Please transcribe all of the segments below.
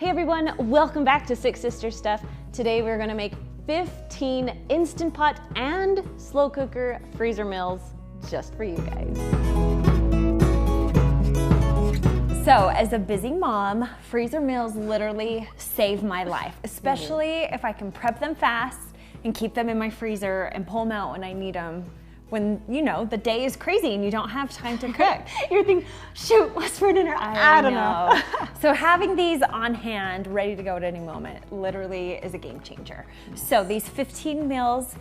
Hey everyone, welcome back to Six Sisters Stuff. Today we're gonna make 15 Instant Pot and slow cooker freezer meals just for you guys. So as a busy mom, freezer meals literally save my life, especially if I can prep them fast and keep them in my freezer and pull them out when I need them. When, you know, the day is crazy and you don't have time to cook. You're thinking, shoot, what's for dinner? I don't know. So having these on hand, ready to go at any moment, literally is a game changer. So these 15 meals,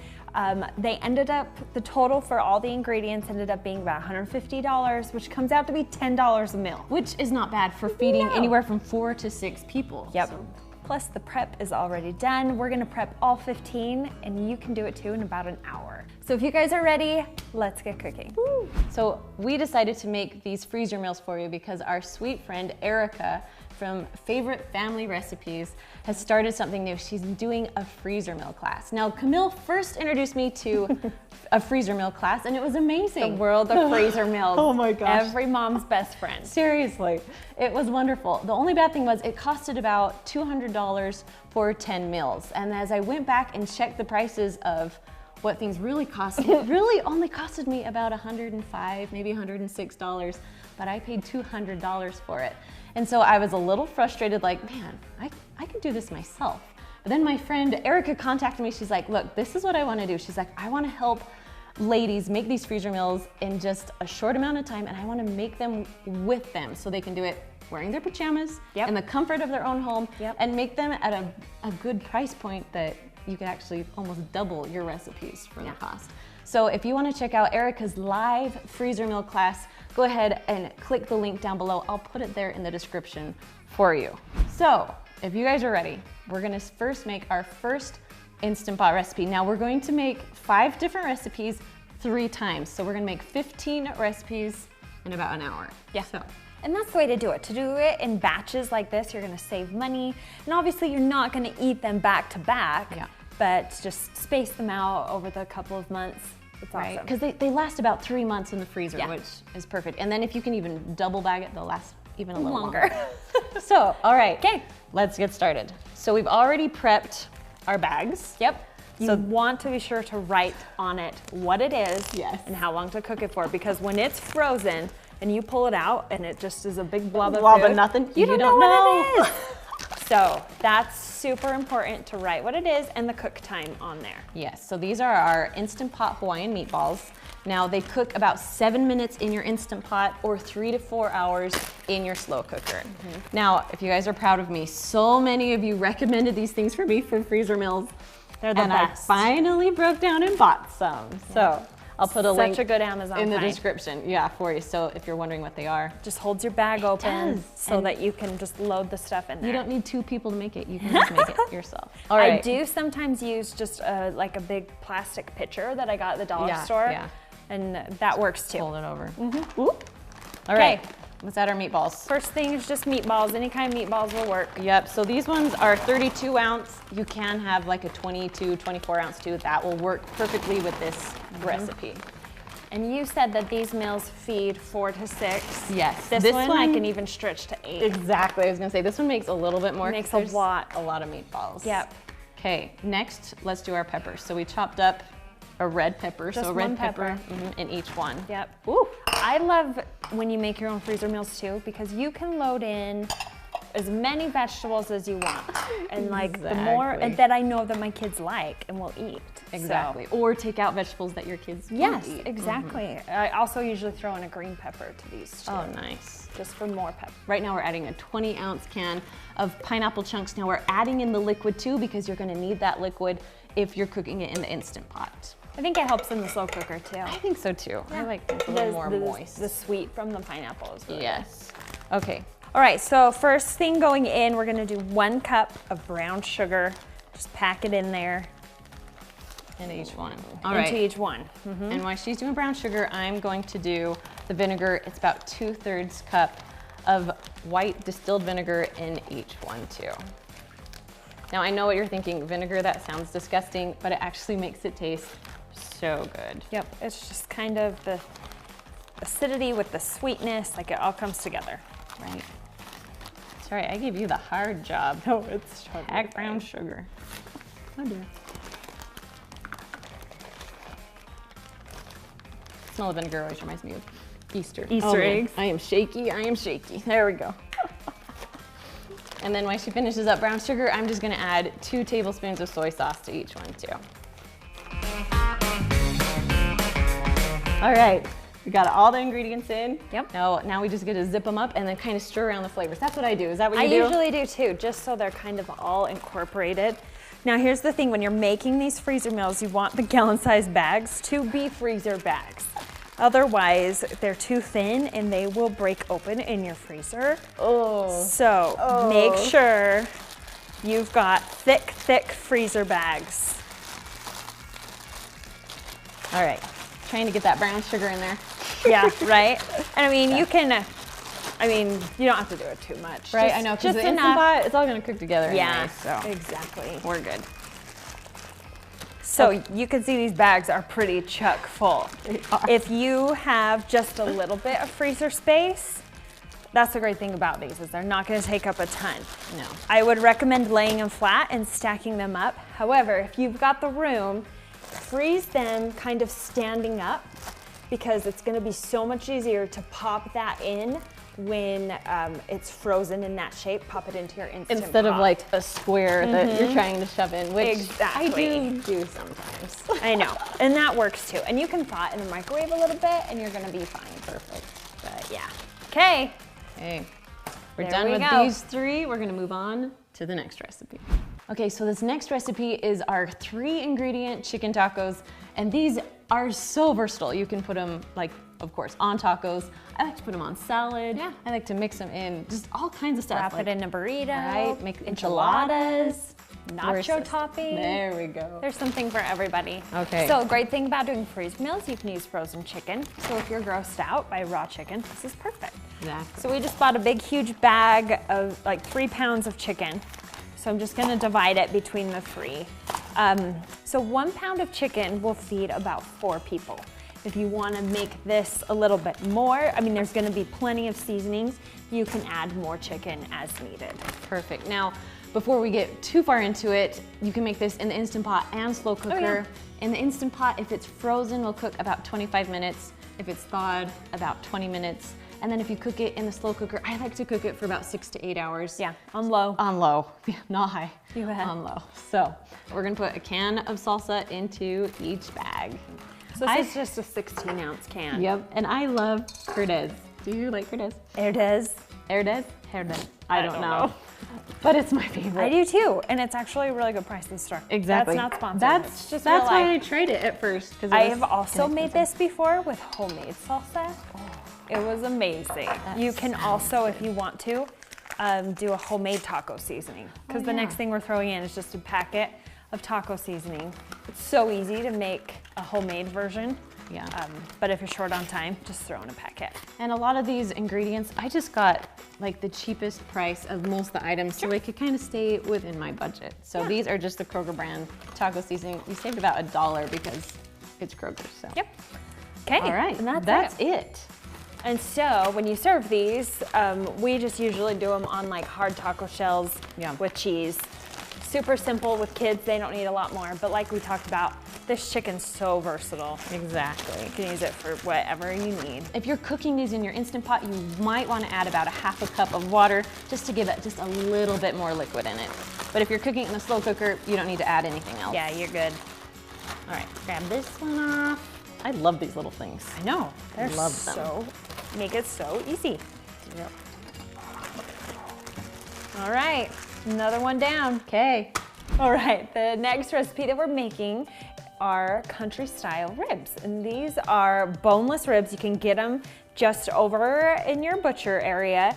they ended up, the total for all the ingredients ended up being about $150, which comes out to be $10 a meal. Which is not bad for feeding anywhere from 4 to 6 people. Yep. So. Plus the prep is already done. We're gonna prep all 15 and you can do it too in about an hour. So if you guys are ready, let's get cooking. Woo. So we decided to make these freezer meals for you because our sweet friend Erica from Favorite Family Recipes has started something new. She's doing a freezer meal class. Now Camille first introduced me to a freezer meal class and it was amazing. The world of freezer meals. Oh my gosh. Every mom's best friend. Seriously, it was wonderful. The only bad thing was it costed about $200 for 10 meals. And as I went back and checked the prices of what things really cost, it really only costed me about $105, maybe $106, but I paid $200 for it. And so I was a little frustrated, like, man, I can do this myself. But then my friend Erica contacted me. She's like, look, this is what I want to do. She's like, I want to help ladies make these freezer meals in just a short amount of time, and I want to make them with them so they can do it wearing their pajamas in the comfort of their own home and make them at a good price point that you can actually almost double your recipes for the cost. So if you want to check out Erica's live freezer meal class, go ahead and click the link down below. I'll put it there in the description for you. So if you guys are ready, we're gonna first make our first Instant Pot recipe. Now we're going to make 5 different recipes 3 times. So we're gonna make 15 recipes in about an hour. Yeah. So. And that's the way to do it. To do it in batches like this, you're gonna save money. And obviously you're not gonna eat them back to back, but just space them out over the couple of months. It's awesome. Because they last about 3 months in the freezer, which is perfect. And then if you can even double bag it, they'll last even a little longer. So, all right, let's get started. So we've already prepped our bags. Yep. You want to be sure to write on it what it is and how long to cook it for, because when it's frozen and you pull it out and it just is a big blob of nothing, you don't know what it is. So that's super important to write what it is and the cook time on there. Yes, so these are our Instant Pot Hawaiian meatballs. Now they cook about 7 minutes in your Instant Pot or 3 to 4 hours in your slow cooker. Now, if you guys are proud of me, so many of you recommended these things for me for freezer meals. They're the best. I finally broke down and bought some. So I'll put a link Such a good Amazon in the find. description for you. So if you're wondering what they are. Just holds your bag open so that you can just load the stuff in there. You don't need 2 people to make it. You can just make it yourself. All right. I do sometimes use just like a big plastic pitcher that I got at the dollar store. And that works too. Fold it over. All right. Let's add our meatballs. First thing is just meatballs. Any kind of meatballs will work. Yep, so these ones are 32 ounce. You can have like a 22, 24 ounce too. That will work perfectly with this recipe. And you said that these meals feed 4 to 6. Yes. This one I can even stretch to 8. Exactly, I was gonna say this one makes a little bit more. It makes a lot of meatballs. Yep. Okay, next let's do our peppers. So we chopped up a red pepper, just so a red pepper in each one. Yep. Ooh. I love when you make your own freezer meals too, because you can load in as many vegetables as you want. And like the more that I know that my kids like and will eat. Exactly. So. Or take out vegetables that your kids won't eat. Exactly. I also usually throw in a green pepper to these too. Oh, nice. Just for more pepper. Right now we're adding a 20 ounce can of pineapple chunks. Now we're adding in the liquid too, because you're gonna need that liquid if you're cooking it in the Instant Pot. I think it helps in the slow cooker too. I think so too. I like it a little more moist. The sweet from the pineapple is really good. Okay. All right, so first thing going in, we're gonna do 1 cup of brown sugar. Just pack it in there. Into each one. Into each one. And while she's doing brown sugar, I'm going to do the vinegar. It's about 2/3 cup of white distilled vinegar in each one too. Now I know what you're thinking, vinegar, that sounds disgusting, but it actually makes it taste so good. Yep, it's just kind of the acidity with the sweetness, like it all comes together. Right. Sorry, I gave you the hard job. No, it's Add brown sugar. Oh dear. Smell of vinegar always reminds me of Easter. Easter eggs. I am shaky, I am shaky. There we go. And then when she finishes up brown sugar, I'm just gonna add 2 tablespoons of soy sauce to each one too. All right, we got all the ingredients in. Yep. Now we just get to zip them up and then kind of stir around the flavors. That's what I do. Is that what you do? I usually do too, just so they're kind of all incorporated. Now here's the thing, when you're making these freezer meals, you want the gallon-sized bags to be freezer bags. Otherwise, they're too thin and they will break open in your freezer. Oh. So make sure you've got thick, thick freezer bags. All right, trying to get that brown sugar in there. Yeah, right? And I mean, you can, you don't have to do it too much. Right, I know, because the Instant Pot, it's all gonna cook together yeah, anyway, so exactly. we're good. So you can see these bags are pretty chock full. If you have just a little bit of freezer space, that's the great thing about these, is they're not gonna take up a ton. No. I would recommend laying them flat and stacking them up. However, if you've got the room, freeze them kind of standing up, because it's gonna be so much easier to pop that in when it's frozen in that shape. Pop it into your Instant Instead Pot. of like a square that you're trying to shove in, which Exactly. I do sometimes. I know, and that works too. And you can thaw it in the microwave a little bit and you're gonna be fine. Perfect. But yeah. Okay. Okay, we're There done we with go. these 3. We're gonna move on to the next recipe. Okay, so this next recipe is our 3-ingredient chicken tacos, and these are so versatile. You can put them, like, of course, on tacos. I like to put them on salad. Yeah. I like to mix them in just all kinds of stuff. Wrap like, it in a burrito. Right, make enchiladas, nacho Where's- topping. There we go. There's something for everybody. Okay. So a great thing about doing freeze meals, you can use frozen chicken. So if you're grossed out by raw chicken, this is perfect. Exactly. So we just bought a big, huge bag of like 3 pounds of chicken. So I'm just gonna divide it between the 3. So 1 pound of chicken will feed about 4 people. If you wanna make this a little bit more, I mean, there's gonna be plenty of seasonings. You can add more chicken as needed. Perfect. Now, before we get too far into it, you can make this in the Instant Pot and slow cooker. In the Instant Pot, if it's frozen, will cook about 25 minutes. If it's thawed, about 20 minutes. And then if you cook it in the slow cooker, I like to cook it for about 6 to 8 hours. Yeah, on low. On low, yeah, not high. You have. On low. So we're gonna put a can of salsa into each bag. So this is just a 16-ounce can. Yep, and I love Herdez. Do you like Herdez? Herdez. Herdez? Herdez. I don't know. But it's my favorite. I do too, and it's actually a really good price in the store. Exactly. That's not sponsored. That's just that's real why I life. tried it at first. I have also made this before with homemade salsa. It was amazing. You can also, if you want to, do a homemade taco seasoning, because the next thing we're throwing in is just a packet of taco seasoning. It's so easy to make a homemade version. Yeah. But if you're short on time, just throw in a packet. And a lot of these ingredients, I just got like the cheapest price of most of the items, so I could kind of stay within my budget. So these are just the Kroger brand taco seasoning. We saved about $1 because it's Kroger. So. Yep. Okay. All right. And that's it. And so when you serve these, we just usually do them on like hard taco shells with cheese. Super simple with kids, they don't need a lot more. But like we talked about, this chicken's so versatile. Exactly. You can use it for whatever you need. If you're cooking these in your Instant Pot, you might want to add about a half a cup of water just to give it just a little bit more liquid in it. But if you're cooking it in a slow cooker, you don't need to add anything else. Yeah, you're good. All right, grab this one off. I love these little things. I know. They're love them. so, make it so easy. Yep. All right, another one down. Okay. All right, the next recipe that we're making are country style ribs. And these are boneless ribs. You can get them just over in your butcher area.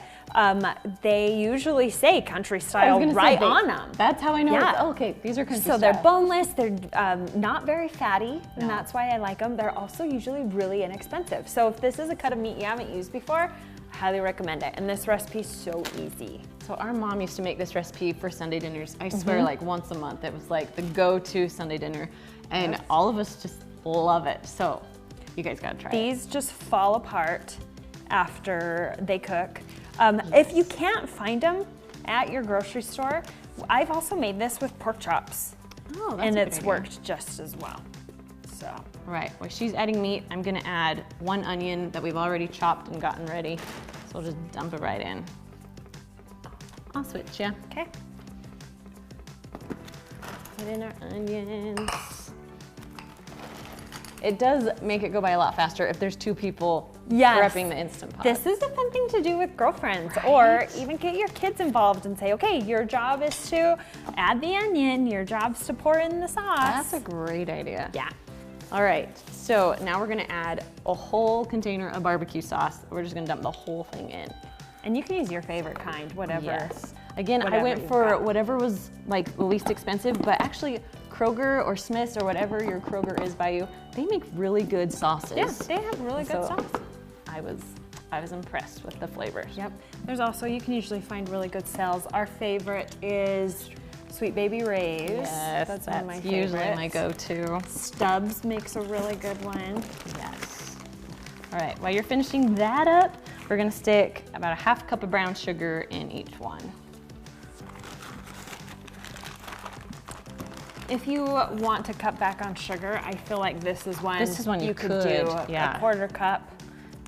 They usually say country style right on them. That's how I know. Yeah. Oh, okay, these are country So style. they're boneless, they're not very fatty, and that's why I like them. They're also usually really inexpensive. So if this is a cut of meat you haven't used before, I highly recommend it. And this recipe is so easy. So our mom used to make this recipe for Sunday dinners. I swear, like once a month. It was like the go-to Sunday dinner, and all of us just love it. So you guys gotta try it. These just fall apart after they cook. If you can't find them, at your grocery store. I've also made this with pork chops. Oh, that's and a good it's idea. worked just as well. So, all right, while she's adding meat, I'm gonna add 1 onion that we've already chopped and gotten ready. So we'll just dump it right in. I'll switch, yeah. okay. Put in our onions. It does make it go by a lot faster if there's 2 people prepping the Instant Pot. This is a fun thing to do with girlfriends, or even get your kids involved and say, okay, your job is to add the onion, your job's to pour in the sauce. That's a great idea. Yeah. All right, so now we're gonna add a whole container of barbecue sauce. We're just gonna dump the whole thing in. And you can use your favorite kind, whatever. Yes. Again, I whatever went you've for got. whatever was like the least expensive, but actually Kroger or Smith's or whatever your Kroger is by you, they make really good sauces. Yeah, they have really good So, sauce. I was impressed with the flavors. Yep. There's also, you can usually find really good sales. Our favorite is Sweet Baby Ray's. Yes, that's one of my usually favorites. my go-to. Stubbs makes a really good one. Yes. All right, while you're finishing that up, we're gonna stick about a 1/2 cup of brown sugar in each one. If you want to cut back on sugar, I feel like this is one you could could, do yeah. a 1/4 cup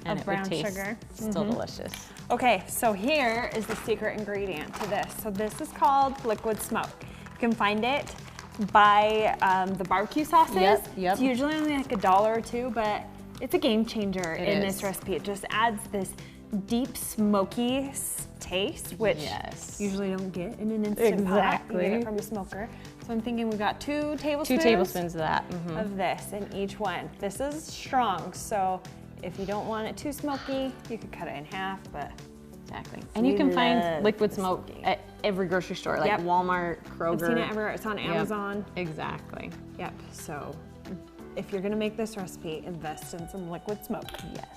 And of it would brown taste sugar. still delicious. Okay, so here is the secret ingredient to this. So this is called liquid smoke. You can find it by the barbecue sauces. Yep. It's usually only like $1 or $2, but it's a game changer in is. this recipe. It just adds this deep smoky taste, which Yes. you usually don't get in an Instant Pot. You Exactly. get it from a smoker. So I'm thinking we've got 2 tablespoons. 2 tablespoons of that. Mhm. Of this in each one. This is strong, so if you don't want it too smoky, you could cut it in half, but Exactly. And you can find love liquid the smoke smoky. at every grocery store, like Yep. Walmart, Kroger. I've seen it everywhere. It's on Yep. Amazon. Exactly. Yep, so if you're gonna make this recipe, invest in some liquid smoke. Yes.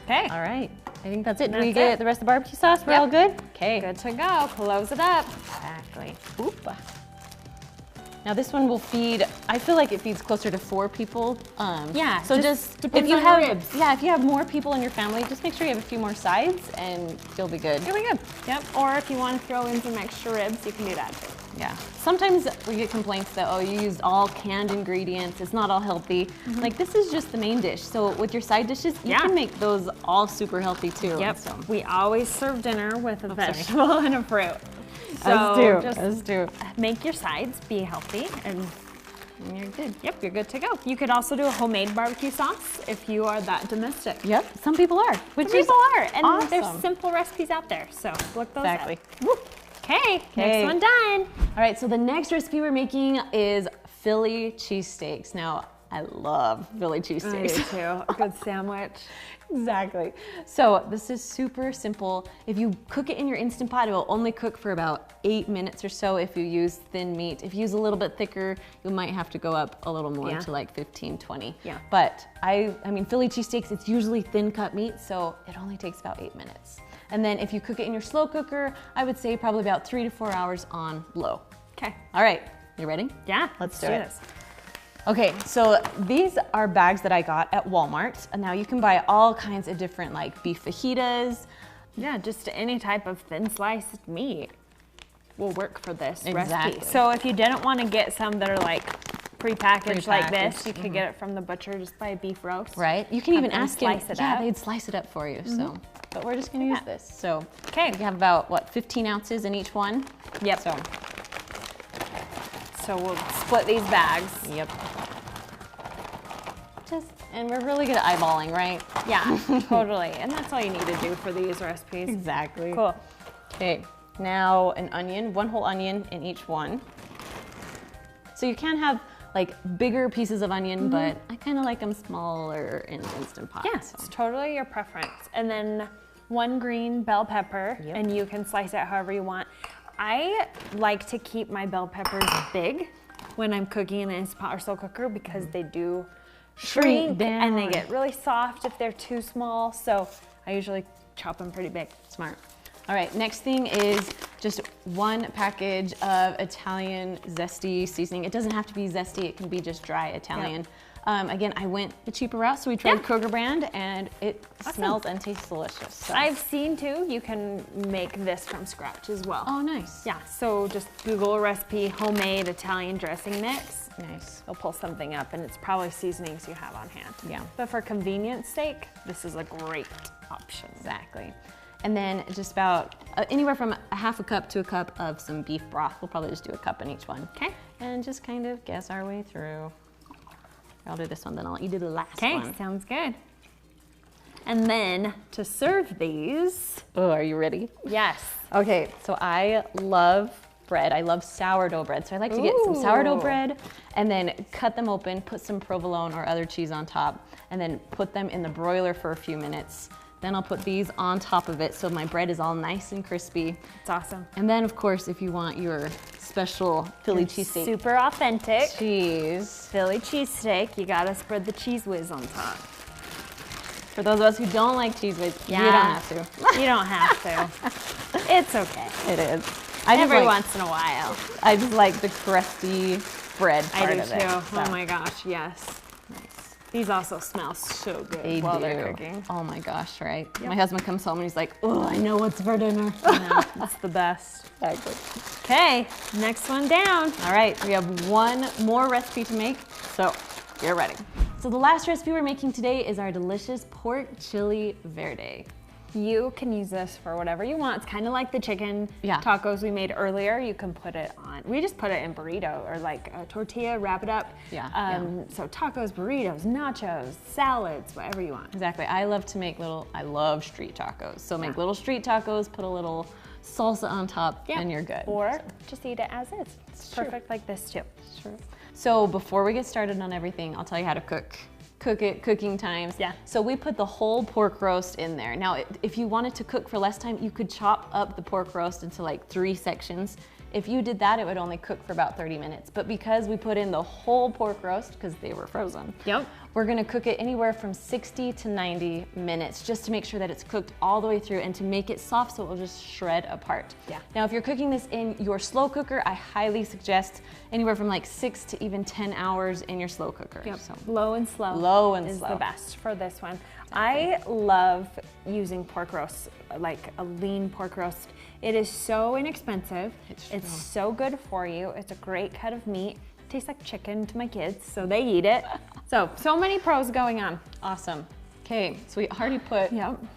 Okay, All right. I think that's it. Do That's we get it. the rest of the barbecue sauce? We're Yep. all good? Okay. good to go. Close it up. Exactly. Oop. Now this one will feed, I feel like it feeds closer to 4 people. Yeah, So just if depends you on your have, ribs. yeah, if you have more people in your family, just make sure you have a few more sides and you'll be good. Here we go. Yep, or if you want to throw in some extra ribs, you can do that too. Yeah. Sometimes we get complaints that, oh, you used all canned ingredients. It's not all healthy. Like this is just the main dish. So with your side dishes, you Yeah. can make those all super healthy too. Yep, So. we always serve dinner with a sorry. vegetable and a fruit. So Us too. make your sides be healthy and And you're good. yep, you're good to go. You could also do a homemade barbecue sauce if you are that domestic. Yep. Some people are. Which Some is people are, and awesome. there's simple recipes out there, so look those Exactly. up. Woo. Okay, next one done. All right, so the next recipe we're making is Philly cheesesteaks. Now, I love Philly I do cheesesteaks. too. A good sandwich. Exactly. So this is super simple. If you cook it in your Instant Pot, it will only cook for about 8 minutes or so if you use thin meat. If you use a little bit thicker, you might have to go up a little more Yeah. to like 15, 20. Yeah. But I mean, Philly cheesesteaks, it's usually thin cut meat, so it only takes about 8 minutes. And then if you cook it in your slow cooker, I would say probably about 3 to 4 hours on low. Okay. All right, you ready? Yeah, Let's do do it. this. Okay, so these are bags that I got at Walmart. And now you can buy all kinds of different like beef fajitas. Yeah, just any type of thin sliced meat will work for this Exactly. recipe. So if you didn't want to get some that are like prepackaged like this, Prepackaged, you could get it from the butcher, just buy a beef roast. Right? You can even them ask them. slice it Yeah, up. they'd slice it up for you. So, but we're just gonna use this. So, Okay. we have about what 15 ounces in each one. Yep. So we'll split these bags. Yep. And we're really good at eyeballing, right? Yeah, totally. And that's all you need to do for these recipes. Exactly. Cool. Okay, now an onion, 1 whole onion in each one. So you can have like bigger pieces of onion, but I kind of like them smaller in Instant Pot. Yeah, so. it's totally your preference. And then 1 green bell pepper, Yep. and you can slice it however you want. I like to keep my bell peppers big when I'm cooking in an Instant Pot or slow cooker because they do shrink and they down. get really soft if they're too small. So I usually chop them pretty big. Smart. All right, next thing is just 1 package of Italian zesty seasoning. It doesn't have to be zesty, it can be just dry Italian. Again, I went the cheaper route, so we tried Kroger brand, and it smells and tastes delicious. So. I've seen too, you can make this from scratch as well. Oh, nice. Yeah, so just Google a recipe, homemade Italian dressing mix. Nice. It'll pull something up, and it's probably seasonings you have on hand. Yeah. But for convenience sake, this is a great option. Exactly. And then just about anywhere from a half a cup to a cup of some beef broth. We'll probably just do a cup in each one. Okay. And just kind of guess our way through. I'll do this one, then I'll let you do the last one. Okay, sounds good. And then to serve these. Oh, are you ready? Yes. Okay, so I love bread. I love sourdough bread. So I like to get some sourdough bread and then cut them open, put some provolone or other cheese on top, and then put them in the broiler for a few minutes. Then I'll put these on top of it so my bread is all nice and crispy. It's awesome. And then, of course, if you want your special Philly cheesesteak Super authentic. cheese. Philly cheesesteak, you gotta spread the cheese whiz on top. For those of us who don't like cheese whiz, you don't have to. You don't have to. It's okay. It is. Every once in a while. I just like the crusty bread part I do of too. it. So. Oh my gosh, yes. Nice. These also smell so good while they're cooking. Oh my gosh, right? Yep. My husband comes home and he's like, oh, I know what's for dinner. That's the best. Exactly. Okay, next one down. All right, we have one more recipe to make, so get ready. So the last recipe we're making today is our delicious pork chili verde. You can use this for whatever you want. It's kind of like the chicken tacos we made earlier. You can put it on, we just put it in burrito or like a tortilla, wrap it up. So tacos, burritos, nachos, salads, whatever you want. Exactly. I love street tacos. So make little street tacos, put a little salsa on top, and you're good. Or just eat it as is. It's perfect like this too. True. So before we get started on everything, I'll tell you how to cooking times. Yeah. So we put the whole pork roast in there. Now, if you wanted to cook for less time, you could chop up the pork roast into like 3 sections. If you did that, it would only cook for about 30 minutes. But because we put in the whole pork roast, because they were frozen, we're gonna cook it anywhere from 60 to 90 minutes just to make sure that it's cooked all the way through and to make it soft so it will just shred apart. Yeah. Now, if you're cooking this in your slow cooker, I highly suggest anywhere from like 6 to even 10 hours in your slow cooker. Yep. So low and slow. Low and is slow. the best for this one. I love using pork roast, like a lean pork roast. It is so inexpensive. It's so good for you. It's a great cut of meat. Tastes like chicken to my kids, so they eat it. So many pros going on. awesome. Okay, so we already put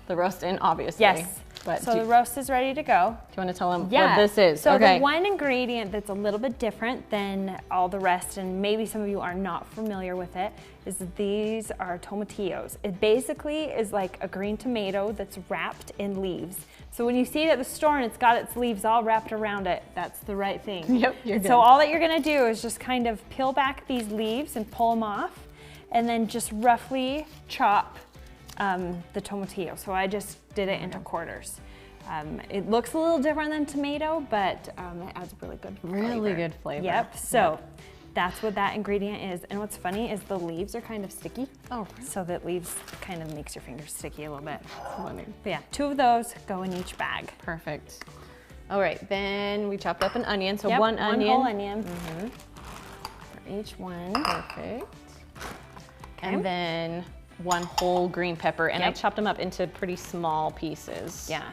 the roast in, obviously. Yes. But So the roast is ready to go. do you want to tell them what this is? So the one ingredient that's a little bit different than all the rest, and maybe some of you are not familiar with it, is that these are tomatillos. It basically is like a green tomato that's wrapped in leaves. So when you see it at the store and it's got its leaves all wrapped around it, that's the right thing. Yep, you're good. So all that you're gonna do is just kind of peel back these leaves and pull them off, and then just roughly chop the tomatillo. So I just did it into quarters. It looks a little different than tomato, but it adds really good flavor. Really good flavor. Yep, so that's what that ingredient is. And what's funny is the leaves are kind of sticky. Oh, so that leaves kind of makes your fingers sticky a little bit. That's funny. But yeah, 2 of those go in each bag. Perfect. All right, then we chopped up an onion. So Yep, one onion. whole onion. For each one. Perfect. And then 1 whole green pepper, and I chopped them up into pretty small pieces. Yeah.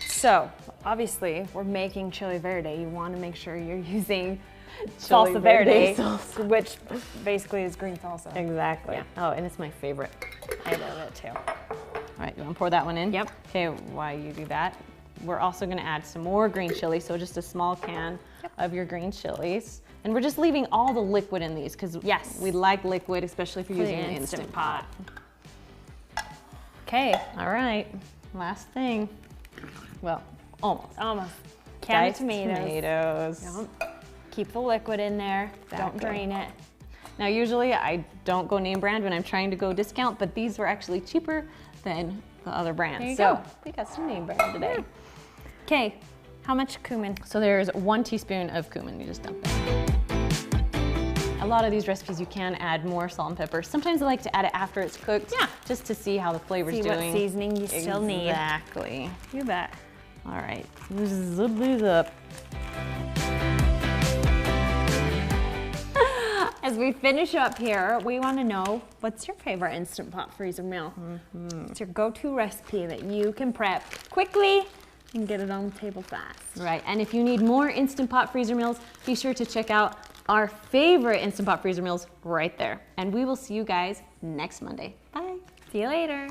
So obviously we're making chili verde. You want to make sure you're using salsa verde, which basically is green salsa. Exactly. Yeah. Oh, and it's my favorite. I love it too. All right, you want to pour that one in? Yep. Okay, while you do that, we're also going to add some more green chili, so just a small can of your green chilies. And we're just leaving all the liquid in these because we like liquid, especially if you're using an Instant Pot. Okay. All right, last thing. Well, almost. Almost. Can of Diced tomatoes. Yep. Keep the liquid in there. Don't drain it. Now, usually I don't go name brand when I'm trying to go discount, but these were actually cheaper than the other brands. There you go. go. We got some name brand today. Okay. How much cumin? So there's 1 teaspoon of cumin. You just dump it. A lot of these recipes you can add more salt and pepper. Sometimes I like to add it after it's cooked. Yeah. Just to see how the flavor's doing. See what seasoning you still need. Exactly. You bet. All right. Zip these up. As as we finish up here, we want to know, what's your favorite Instant Pot freezer meal? It's your go-to recipe that you can prep quickly and get it on the table fast. Right, and if you need more Instant Pot freezer meals, be sure to check out our favorite Instant Pot freezer meals right there. And we will see you guys next Monday. Bye. See you later.